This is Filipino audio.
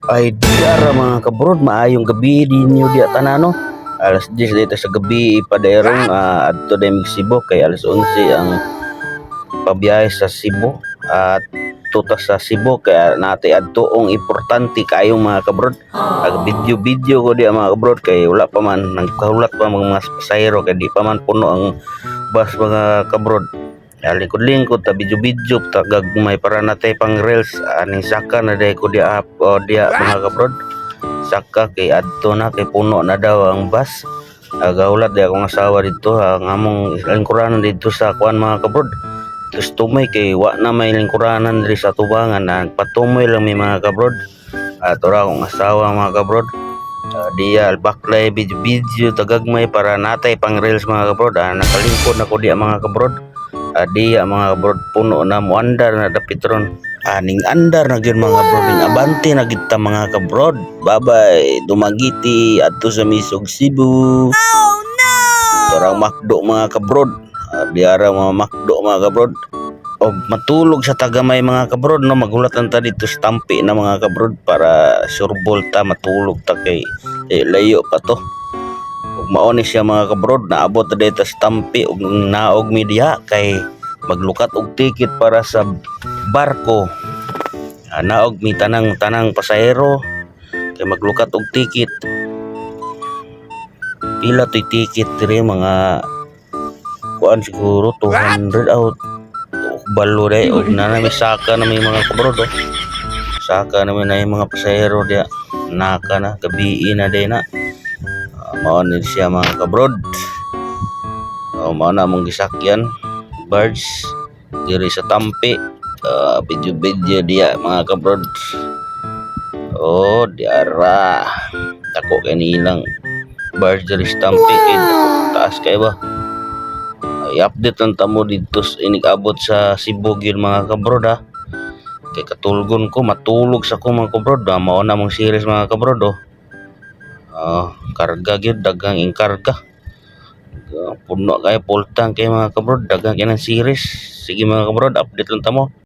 Ay diara mga kabrod, maayong gabi dinyo di tanano. Alas 10 dito sa gabi paderong adto din Cebu kay alas 11 ang pabiyahe sa Cebu at tutas sa Cebu kaya nati adtoong importante kayong mga kabrod. Ag video ko di mga kabrod kay wala pa man nagkahulat pa mga pasahero kay di pa man puno ang bus mga kabrod. Lingkod-lingkod ta video tagagmay para natay pang reels aning saka na day ko dia dia mga kabrod. Saka kay adto na kay puno na daw ang bus. Agaulat di akong asawa dito ang among lingkuranan dito sa kuan mga kabrod. Tapos tumay kay wa na may lingkuranan diri sa tubangan na patumoy lang may mga kabrod. At ora akong asawa mga kabrod. Dia baklay video tagagmay para natay pang reels mga kabrod. Nakalingkod na ko dia mga kabrod. Dia mga kabrod puno na mo andar na dapitron. Aning andar na gyud mga kabrod, abante na gid ta mga kabrod. Bye-bye, dumagiti adto sa Misog Cebu. Oh no! Torang makdo mga kabrod. Diara mga makdo mga kabrod. O matulog sa tagamay mga kabrod no, magulatan ta dito sa Tampi na mga kabrod para surbol ta matulog ta kay layo pa to. Maoni siya mga kabrod, naabot na dito sa Tampi ug naog media kay maglukat og ticket para sa barko. Naog mi tanang pasahero kay maglukat og ticket. Pila to'y ticket dire mga kuan siguro 200 out balo day og nanami saka na may mga kabrod saka na may mga pasahero dia naka na gabi na day na. Maon siya mga kabrod. Mao na mong gisakyan birds diri sa Tampi. Video dia mga kabrod. Diara tako kanilang birds diri sa Tampi kay taas kay ba. I-update lang tamo dito inig abot sa Cebu gyud mga kabrod kay katulgon ko matulog sa ko mga kabrod. Mao na mong series mga kabrod karga gyud daghang inkarga. Puno kay full tank kay mga kabrod daghang kinang series. Sige mga kabrod, update lang tamo.